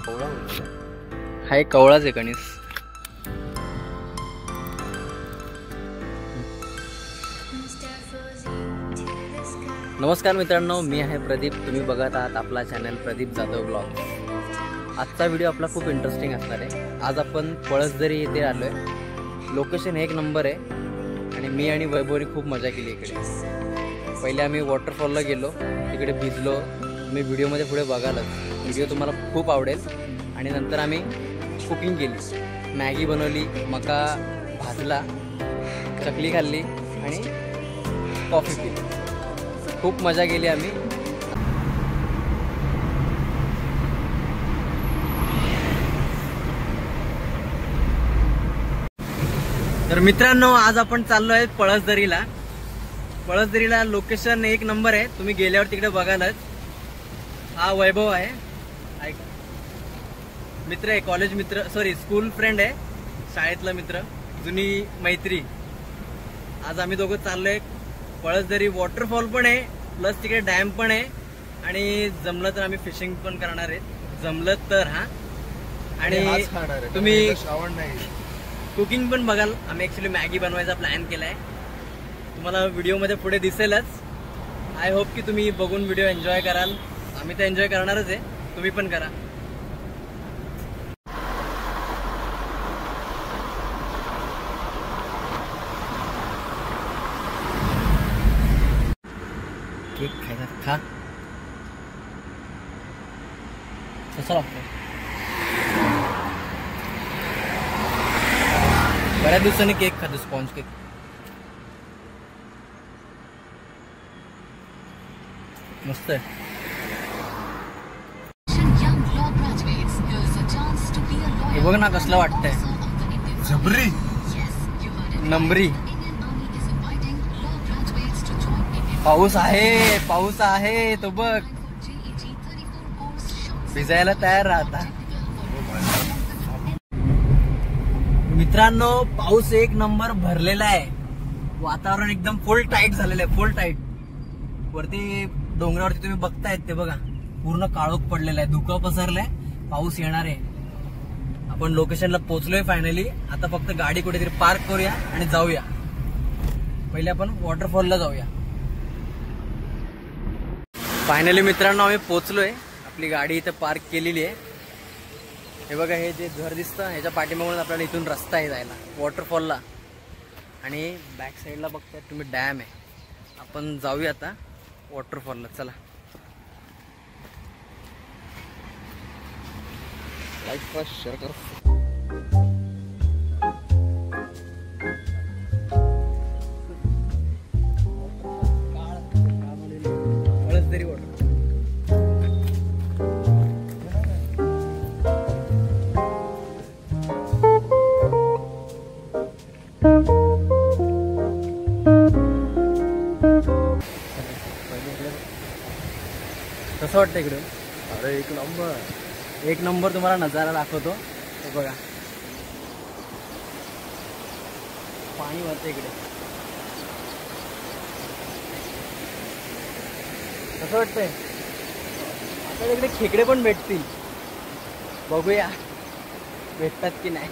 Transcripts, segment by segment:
कवळा हा एक कवळाच आहे कणीस. नमस्कार मित्रांनो, मी आहे प्रदीप. तुम्ही बघत आहात आपला चॅनल प्रदीप जाधव ब्लॉग. आजचा व्हिडिओ आपला खूप इंटरेस्टिंग असणार आहे. आज आपण पळसदरी येथे आलो आहे. लोकेशन एक नंबर आहे आणि मी आणि वैभवने खूप मजा केली इकडे. पहिले आम्ही वॉटरफॉलला गेलो, तिकडे भिजलो. मी व्हिडिओमध्ये पुढे बघालच. व्हिडिओ तुम्हाला खूप आवडेल. आणि नंतर आम्ही कुकिंग केली, मॅगी बनवली, मका भाजला, चकली खाल्ली आणि कॉफी पिली. खूप मजा केली आम्ही. तर मित्रांनो, आज आपण चाललो आहे पळसदरीला. पळसदरीला लोकेशन एक नंबर आहे. तुम्ही गेल्यावर तिकडे बघालच. हा वैभव आहे, मित्र आहे, कॉलेज मित्र, सॉरी स्कूल फ्रेंड आहे, शाळेतला मित्र, जुनी मैत्री. आज आम्ही दोघं चाललोय पळसदरी. वॉटरफॉल पण आहे, प्लस तिकडे डॅम पण आहे आणि जमलं तर आम्ही फिशिंग पण करणार आहे, जमलं तर. हा, आणि तुम्ही श्रावण नाही, कुकिंग पण बघाल. आम्ही ऍक्च्युली मॅगी बनवायचा प्लॅन केलाय. तुम्हाला व्हिडिओमध्ये पुढे दिसेलच. आय होप की तुम्ही बघून व्हिडिओ एन्जॉय कराल. आम्ही तर एन्जॉय करणारच आहे, तुम्ही पण करा. केक खायचा खा, कसा लागतो. बऱ्याच दिवसांनी केक खातो, स्पॉन्ज केक. मस्त आहे. हे बघ ना कसलं वाटतंय. जबरी नंबरी. पाऊस आहे, पाऊस आहे, तो बघ. भिजायला तयार राहता. मित्रांनो, पाऊस एक नंबर भरलेला आहे. वातावरण एकदम फुल टाईट झालेलं आहे, फुल टाईट. वरती डोंगरावरती तुम्ही बघतायत ते बघा, पूर्ण काळोख पडलेला आहे, धुकं पसरलंय. पाऊस येणार आहे. आपण लोकेशनला पोहोचलोय फायनली. आता फक्त गाडी कुठेतरी पार्क करूया आणि जाऊया. पहिले आपण वॉटरफॉलला जाऊया. फायनली मित्रांनो, आम्ही पोहोचलोय. आपली गाडी इथं पार्क केलेली आहे. हे बघा, हे जे घर दिसतं ह्याच्या पाठीमागून आपल्याला इथून रस्ता आहे जायला वॉटरफॉलला. आणि बॅक साईडला बघताय तुम्ही डॅम आहे. आपण जाऊया आता वॉटरफॉलला. चला. लाईक करा, शेअर करा. पळसदरी वॉटर. कसं वाटतं इकडे? अरे एक नंबर, एक नंबर. तुम्हाला नजारा दाखवतो. हे बघा, पाणी वाहतं इकडे. कसं वाटतंय? आता इकडे खेकडे पण भेटतील, बघूया भेटतात की नाही.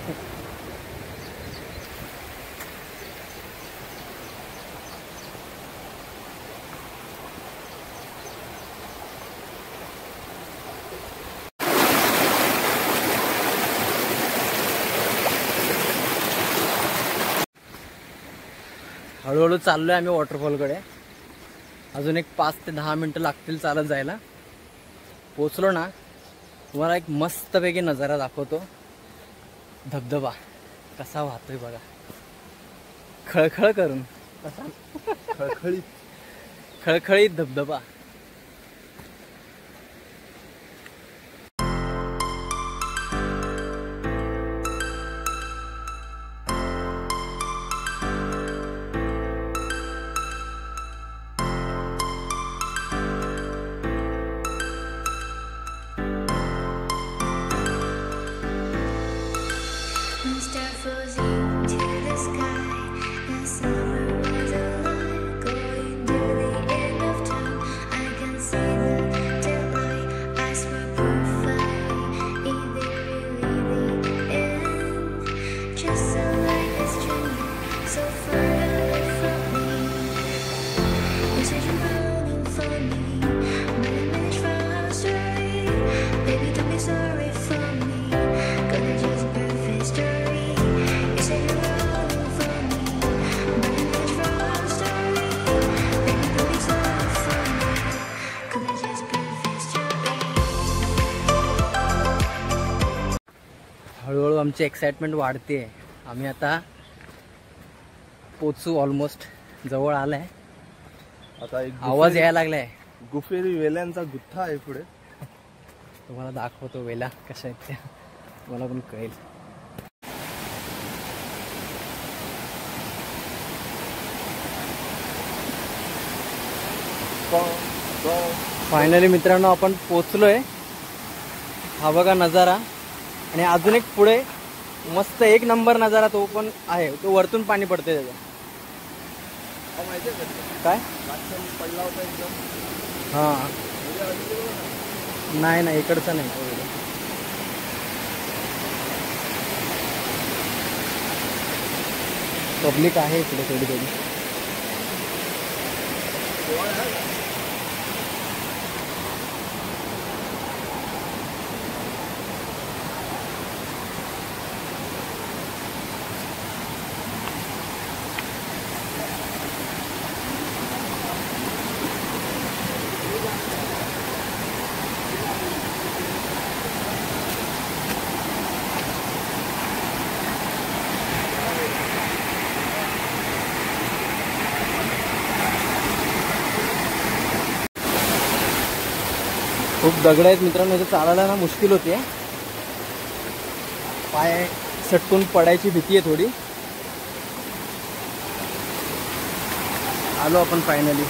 हळूहळू चाललोय आम्ही वॉटरफॉलकडे. अजून एक 5 ते 10 मिनिटं लागतील चालत जायला. पोचलो ना, तुम्हाला एक मस्तपैकी नजारा दाखवतो. धबधबा कसा वाहतोय बघा, खळखळ करून. कसा खळखळीत खळखळीत धबधबा. आमची एक्साइटमेंट वाढते. आम्ही आता पोचू, ऑलमोस्ट जवळ आलाय. आता एक आवाज यायला लागलाय. गुफेरी वेल्यांचा गुत्था आहे पुढे. तुम्हाला दाखवतो वेला कशा आहेत त्या, मला पण कळेल. फायनली मित्रांनो आपण पोचलोय. हा बघा नजारा. आणि अजून एक पुढे मस्त एक नंबर नजारा तो पण आहे. तो वरतून पाणी पडते त्याचं. काय पडला होता एकदम. हा नाही नाही इकडचं नाही. पब्लिक आहे इकडे थोडी थोडी. खूप दगड आहेत मित्रांनो. इथे चालायला ना मुश्किल होते. पाय सटकून पडायची भीती आहे थोडी. आलो आपण फायनली.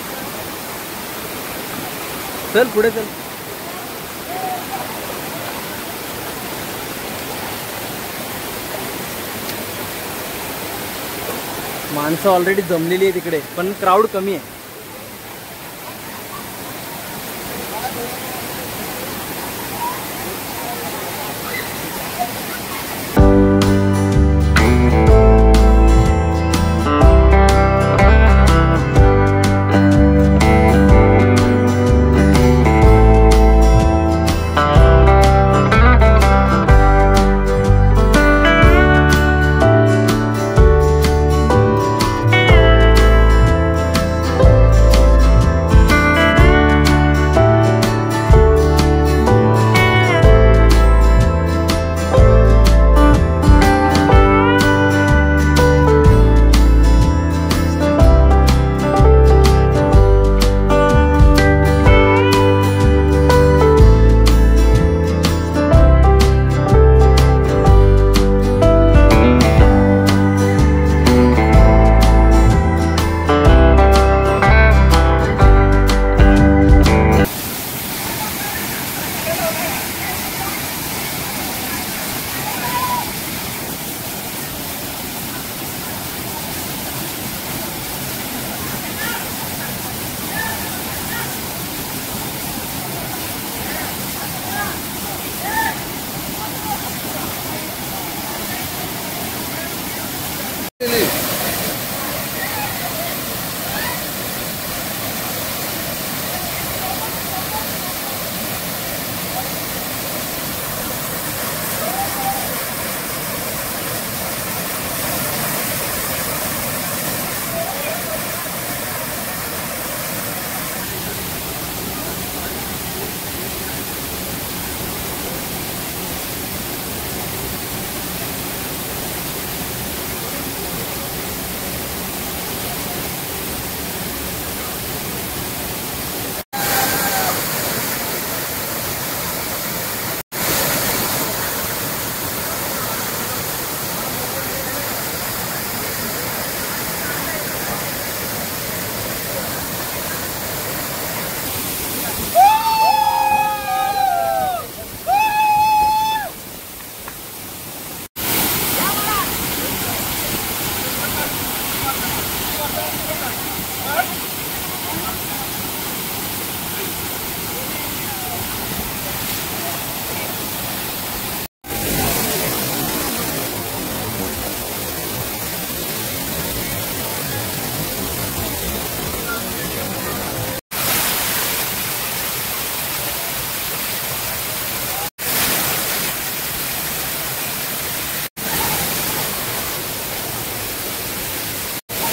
चल पुढे चल. माणसं ऑलरेडी जमलेली आहे तिकडे, पण क्राऊड कमी आहे.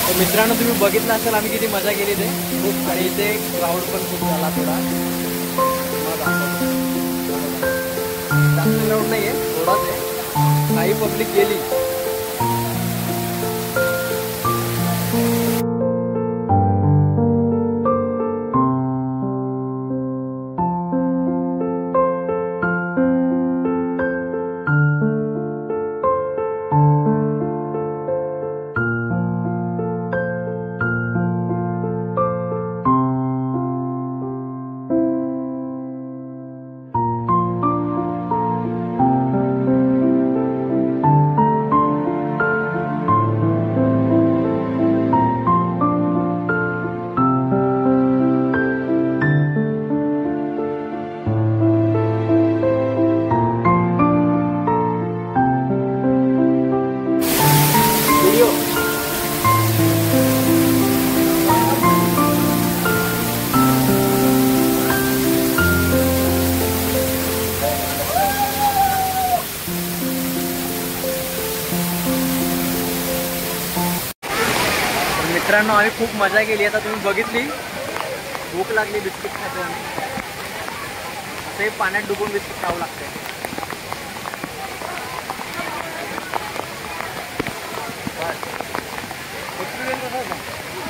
तर मित्रांनो तुम्ही बघितलं असेल आम्ही किती मजा केली ते खूप. आणि इथे क्राऊड पण खूप झाला थोडा. जास्त क्राऊड नाही आहे, थोडाच आहे. काही काही पब्लिक गेली. मित्रांनो आम्ही खूप मजा केली. आता तुम्ही बघितली, भूक लागली, बिस्किट खातो आम्ही. ते पाण्यात डुबून बिस्किट खावं लागते.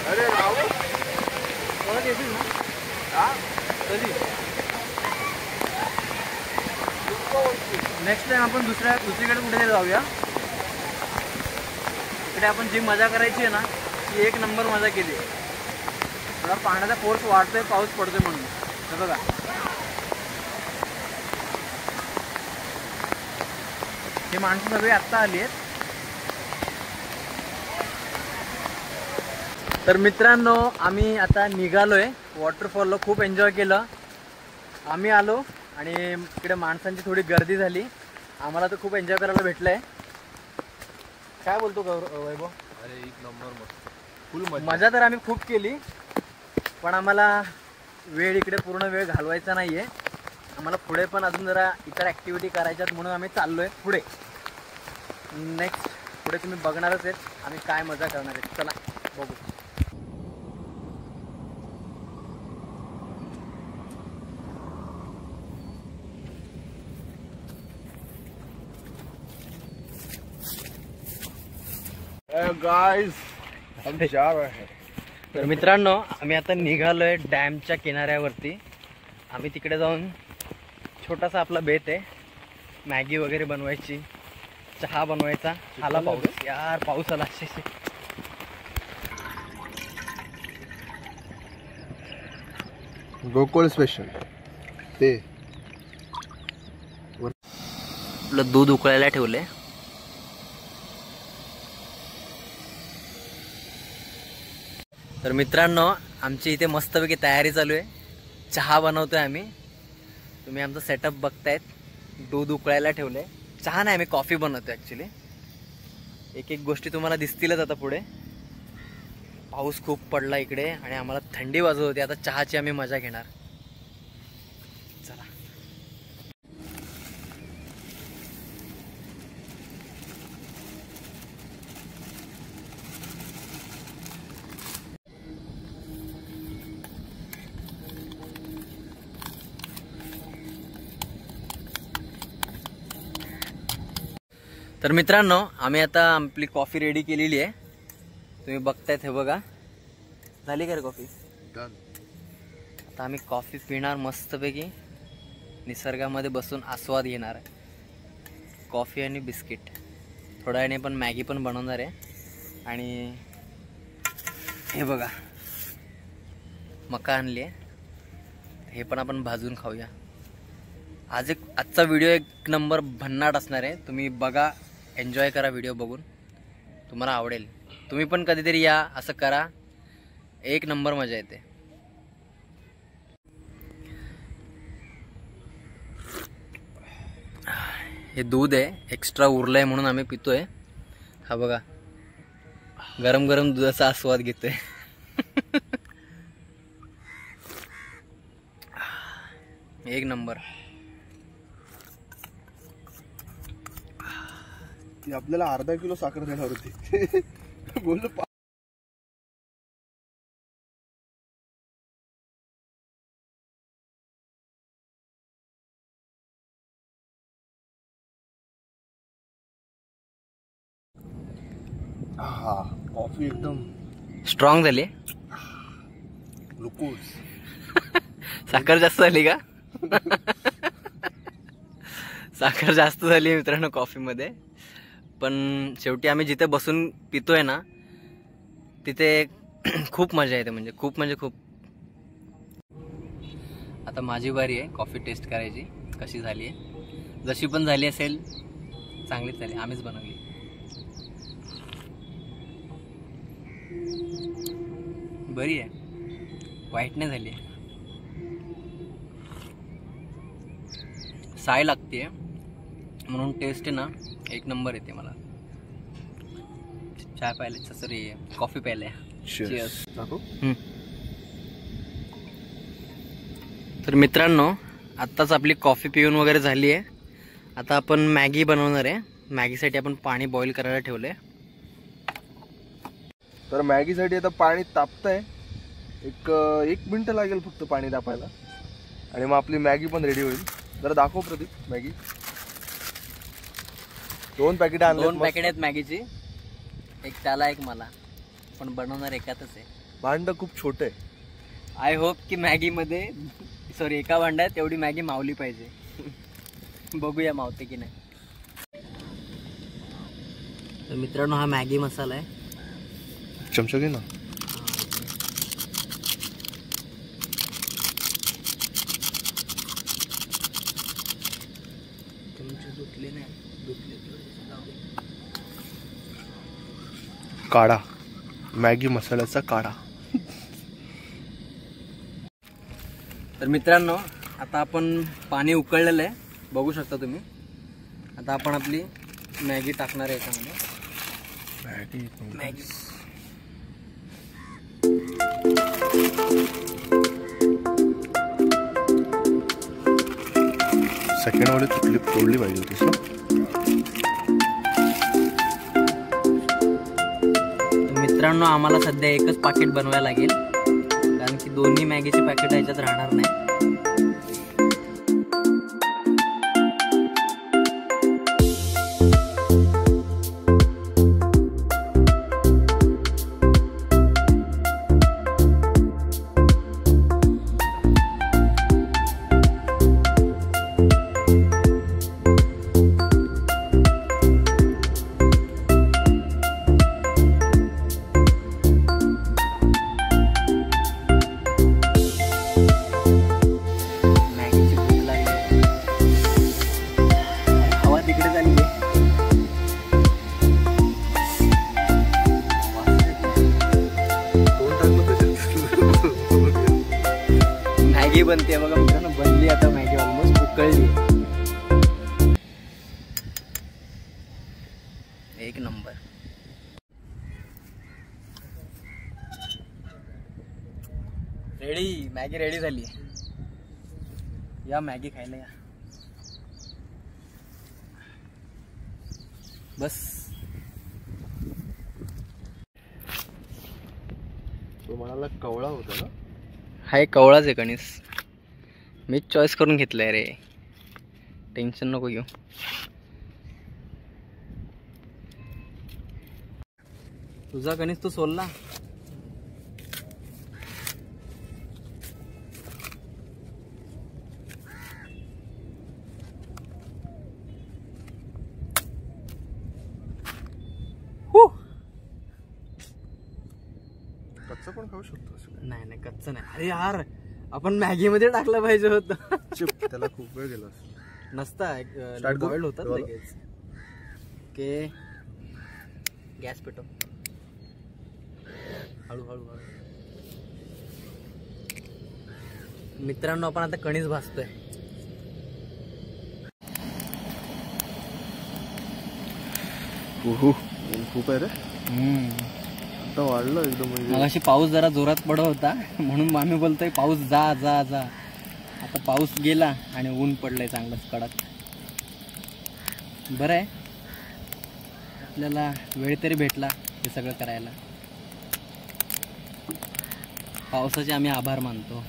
अरे राहू परत येशील ना? हा कधी? नेक्स्ट टाइम आपण दुसरीकडे कुठे जाऊया. इकडे आपण जी मजा करायची आहे ना, ती एक नंबर मजा केली. थोडा पाण्याचा फोर्स वाढतोय, पाऊस पडतोय म्हणून. हे बघा, हे माणसं सगळी आत्ता आली आहेत. तर मित्रांनो आम्ही आता निघालोय वॉटरफॉलला. खूप एन्जॉय केलं. आम्ही आलो आणि इकडे माणसांची थोडी गर्दी झाली. आम्हाला तर खूप एन्जॉय करायला भेटलंय. काय बोलतो वैभव? अरे एक नंबर मस्त, फुल मजा तर आम्ही खूप केली, पण आम्हाला इकडे पूर्ण वेळ घालवायचा नाहीये. आम्हाला पुढे पण अजून जरा इतर ॲक्टिव्हिटी करायच्यात, म्हणून आम्ही चाललोय पुढे. नेक्स्ट पुढे तुम्ही बघणारच आहेत आम्ही काय मजा करणार आहेत. चला बघू. गाइस हम जा रहे हैं. तर मित्रांनो आम्ही आता निघालोय डॅमच्या किनाऱ्यावरती. आम्ही तिकडे जाऊन छोटासा आपला बेत आहे, मॅगी वगैरे बनवायची, चहा बनवायचा. आला पाऊस, यार पाऊस आला. गोकुळ स्पेशल ते आपलं दूध उकळायला ठेवलंय. तर मित्रांनो आमची इथे मस्तपैकी तयारी चालू आहे. चहा बनवतोय आम्ही. तुम्ही आमचा सेटअप बघतायत. दूध उकळायला ठेवलंय. चहा नाही, आम्ही कॉफी बनवतोय ॲक्च्युली. एक एक गोष्टी तुम्हाला दिसतीलच आता पुढे. पाऊस खूप पडला इकडे आणि आम्हाला थंडी वाजत होती. आता चहाची आम्ही मजा घेणार. चला. तर मित्रांनो आम्ही आता आपली कॉफी रेडी केलेली आहे. तुम्ही बघतायत, हे बघा झाली का रे कॉफी? डन. आता आम्ही कॉफी पिणार मस्तपैकी, निसर्गामध्ये बसून आस्वाद घेणार आहे. कॉफी आणि बिस्किट. थोड्या वेळाने पण मॅगी पण बनवणार आहे. आणि हे बघा मका आणली आहे, हे पण आपण भाजून खाऊया. आजचा व्हिडिओ एक नंबर भन्नाट असणार आहे. तुम्ही बघा, एन्जॉय करा व्हिडिओ बघून, तुम्हाला आवडेल. तुम्ही पण कधीतरी या, असं करा, एक नंबर मजा येते. हे दूध आहे, एक्स्ट्रा उरलंय म्हणून आम्ही पितोय. हा बघा, गरम गरम दुधाचा आस्वाद घेतोय. एक नंबर. आपल्याला अर्धा किलो साखर देणार होती. बोललो हा कॉफी एकदम स्ट्रॉंग झाली. ग्लुकोज. साखर जास्त झाली का? साखर जास्त झाली मित्रांनो कॉफीमध्ये. पण शेवटी आम्ही जिथे बसून पितोय ना तिथे खूप मजा येते, म्हणजे खूप. आता माझी बारी आहे कॉफी टेस्ट करायची कशी झाली आहे. जशी पण झाली असेल चांगलीच झाली, आम्हीच बनवली. बरी आहे, वाईट नाही झाली. साय लागते म्हणून टेस्ट आहे ना एक नंबर येते मला. चहा प्यायला सॉरी कॉफी प्यायला. Cheers. तर मित्रांनो आत्ताच आपली कॉफी पिऊन वगैरे झाली आहे. आता आपण मॅगी बनवणार आहे. मॅगीसाठी आपण पाणी बॉईल करायला ठेवलंय. तर मॅगीसाठी आता पाणी तापतंय. एक मिनिट लागेल फक्त पाणी तापायला आणि मग आपली मॅगी पण रेडी होईल. जरा दाखव प्रदीप मॅगी. 2 पॅकेट आणले. 2 पॅकेट आहेत मॅगीची, एक त्याला एक मला, पण बनवणार एकातच आहे. भांड खूप छोटे आहे. आय होप की मॅगीमध्ये सॉरी एका भांड्यात तेवढी मॅगी मावली पाहिजे. बघूया मावते की नाही. तर मित्रांनो हा मॅगी मसाला आहे. चमचा घे ना. चमचे धुतले नाही, काढा मॅगी मसाल्याचा काढा. तर मित्रांनो आता आपण पाणी उकळलेलं आहे, बघू शकता तुम्ही. आता आपण आपली मॅगी टाकणार आहे याच्यामध्ये. मॅगी सेकंड वाली तोडली पाहिजे होतीस ना. मित्रांनो आम्हाला सध्या एकच पाकिट बनवायला लागेल, कारण की दोन्ही मॅगीचे पॅकेट याच्यात राहणार नाही. मॅगी बनते बघा मित्रांनो, बनली आता मॅगी, ऑलमोस्ट उकळली. एक नंबर. रेडी, मॅगी रेडी झाली. या मॅगी खायला या. बस तो म्हणाला कवळा होता ना. हा एक कवळाच आहे कणीस, मीच चॉईस करून घेतलाय रे, टेन्शन नको घेऊ. तुझा कणीस तू सोलला. कच्चा पण खाऊ शकतो. नाही नाही कच्चं नाही. अरे यार आपण मॅगी मध्ये टाकलं पाहिजे होतं. त्याला खूप वेळ गेला नसता, बॉइल्ड होतात लगेच. ओके गॅस पेटव. हळूहळू. मित्रांनो आपण आता कणीस भाजतोय. खूप आहे रे. आता वाढलं एकदम. मगाशी पाऊस जरा जोरात पडत होता म्हणून मामी बोलतोय पाऊस जा जा जा. आता पाऊस गेला आणि ऊन पडलंय चांगलंच कडक. बरं आहे आपल्याला वेळ तरी भेटला हे सगळं करायला. पावसाचे आम्ही आभार मानतो.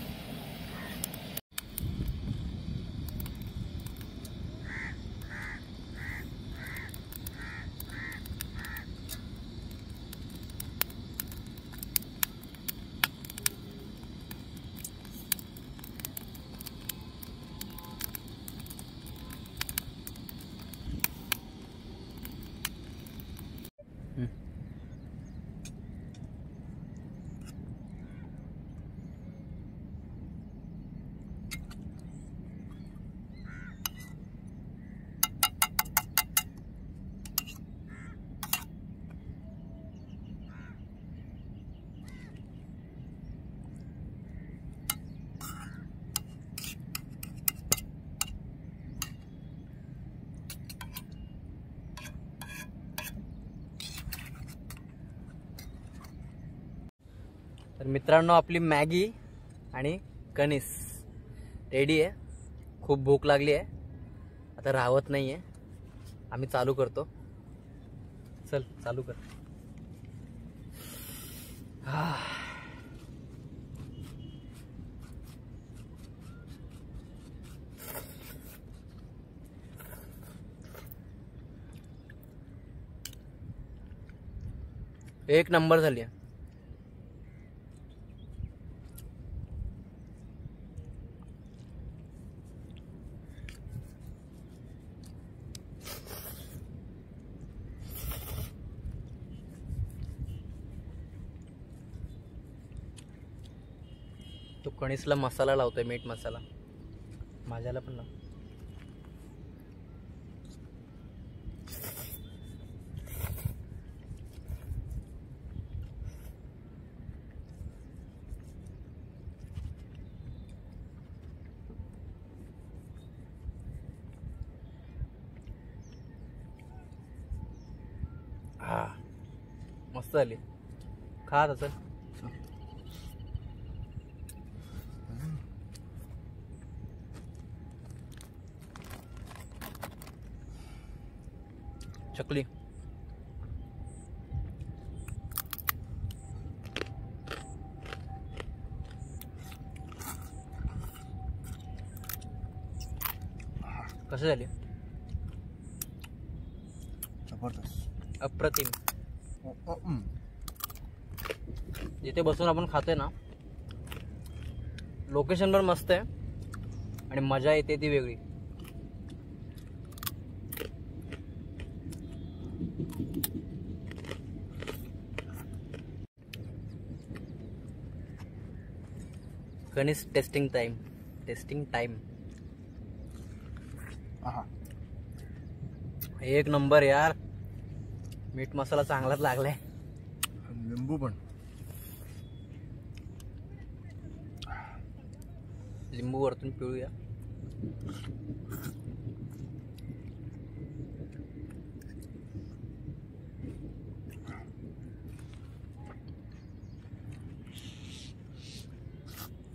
तर मित्रांनो आपली मॅगी आणि कणीस रेडी आहे. खूप भूक लागली आहे, आता राहत नाही आहे. आम्ही चालू करतो. चल चालू कर. एक नंबर झाली आहे. तो कणीसला मसाला लावतोय, मीठ मसाला. माझ्याला पण लाव. हा मस्त झाली. खा आता चल. चकली कशी झाली? जबरदस्त, अप्रतिम. जिथे बसून आपण खातोय ना, लोकेशन पण मस्त आहे आणि मजा येते ती वेगळी. कणीस टेस्टिंग टाइम. एक नंबर यार. मीठ मसाला चांगलाच लागलाय. लिंबू पण. लिंबू वरतून पिळूया.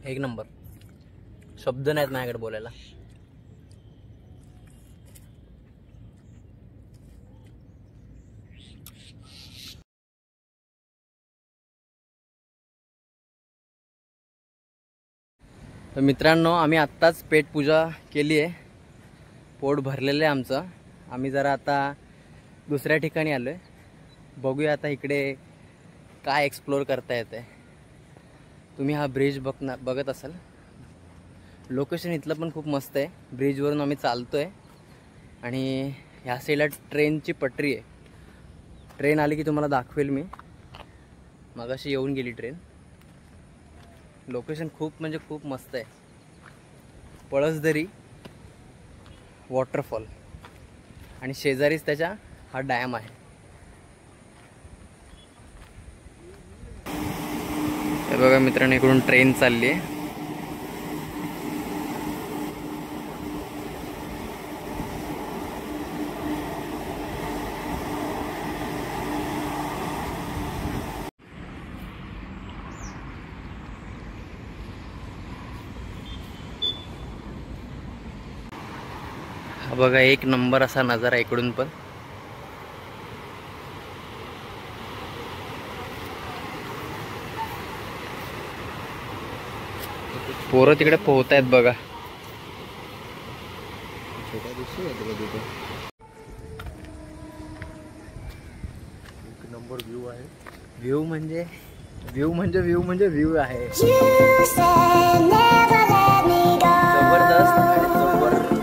एक नंबर. शब्द नाहीत माझ्याकडे बोलायला. तर मित्रांनो आम्ही आत्ताच पेट पूजा केली आहे. पोट भरलेलं आहे आमचं. आम्ही जरा आता दुसऱ्या ठिकाणी आलो आहे. बघूया आता इकडे काय एक्सप्लोर करता येते. तुम्ही हा ब्रिज बघत असाल. लोकेशन इथलं पण खूप मस्त आहे. ब्रिजवरून आम्ही चालतो आहे आणि ह्या साईडला ट्रेनची पटरी आहे. ट्रेन आली की तुम्हाला दाखवेल मी. मगाशी येऊन गेली ट्रेन. लोकेशन खूप म्हणजे खूप मस्त आहे. पळसदरी वॉटरफॉल आणि शेजारीच त्याच्या हा डॅम आहे. हे बघा मित्रांनो, इकडून ट्रेन चालली आहे. हा बघा एक नंबर असा नजारा इकडून पण. पोरं तिकडे पोहतायत बघा. एक नंबर व्ह्यू आहे. व्ह्यू म्हणजे व्ह्यू आहे. जबरदस्त आणि जबरदस्त.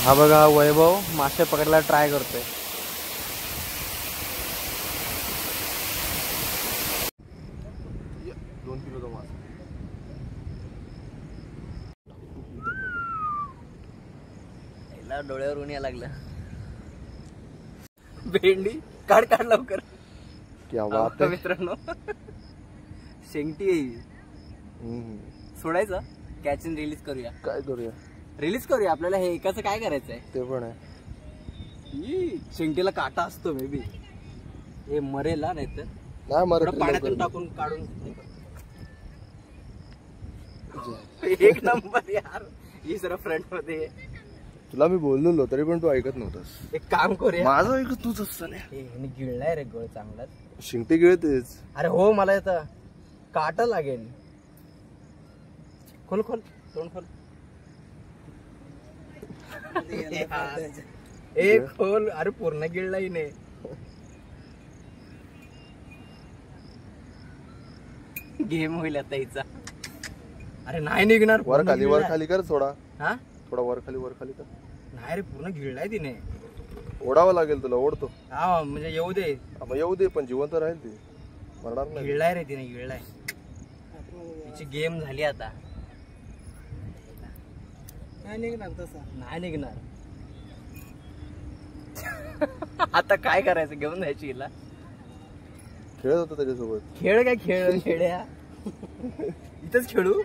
हा बघा वैभव मासे पकडायला ट्राय करतोय. डोळ्यावर ऊन यायला लागलं. भेंडी काढ काढ लवकर. क्या बात आहे मित्रांनो. शेंगटी सोडायचं. कॅच इन रिलीज करूया. काय करूया? रिलीज करूया. आपल्याला हे एकाचं काय करायचंय ते पण आहे. शेंगटीला काटा असतो मे बी. हे मरेल नाही तर नाही मरत. पाण्यातून टाकून काढून. एक नंबर यार. ही जरा फ्रंट मध्ये. तुला मी बोललेलो तरी पण तू ऐकत नव्हतास. एक काम करूया. माझं ऐकत तूच असतं. गिळलाय रे गोळ चांगलाच. शिंगटे गिळतेच. अरे हो मला येतं. काटा लागेल. खोल खोल तोंड खोल. एक खोल. अरे पूर्ण गिळलाही नाही. गेम होईल आता हिचा. अरे नाही निघणार. वर खाली कर थोडा. हा थोडा वर खाली कर. नाही रे पूर्ण गिळलाय तिने. ओढावं लागेल तुला. ओढतो. हा म्हणजे येऊ दे. मग येऊ दे पण जिवंत राहील ती. मरणार नाही. गिळलाय रे तिने. गिळलाय. तिची गेम झाली आता. नाही निघणार तसा. नाही निघणार. आता काय करायचं? घेऊन जायची हिला. खेळत होता त्याच्यासोबत. खेळ काय खेळ खेळ्या. इथंच खेळू.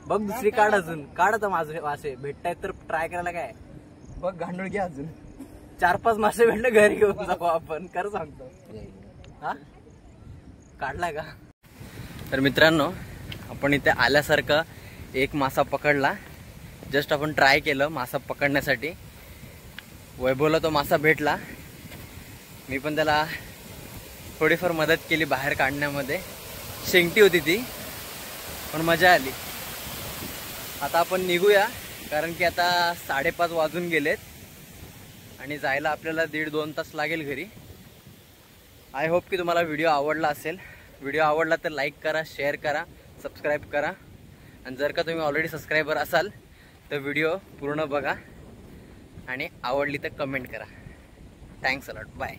बघ दुसरी काढ. अजून काढ आता. माझे मासे भेटतायत तर ट्राय करायला काय. बघ गांडूळ घ्या. अजून 4-5 मासे भेटले घरी घेऊन जाऊ आपण. कर सांगतो. हा काढलाय का? तर मित्रांनो आपण इथे आल्यासारखं एक मासा पकडला. जस्ट आपण ट्राय केलं मासा पकडण्यासाठी. वैभवला तो मासा भेटला. मी पण त्याला थोडीफार मदत केली बाहेर काढण्यामध्ये. शेंगटी होती ती पण मजा आली. आता आपण निघूया कारण की आता 5:30 वाजून गेलेत आणि जायला आपल्याला 1.5-2 तास लागेल घरी. आय होप की तुम्हाला व्हिडिओ आवडला असेल. व्हिडिओ आवडला तर लाईक करा, शेअर करा, सबस्क्राईब करा. आणि जर का तुम्ही ऑलरेडी सबस्क्रायबर असाल तर व्हिडिओ पूर्ण बघा आणि आवडली तर कमेंट करा. Thanks a lot. बाय.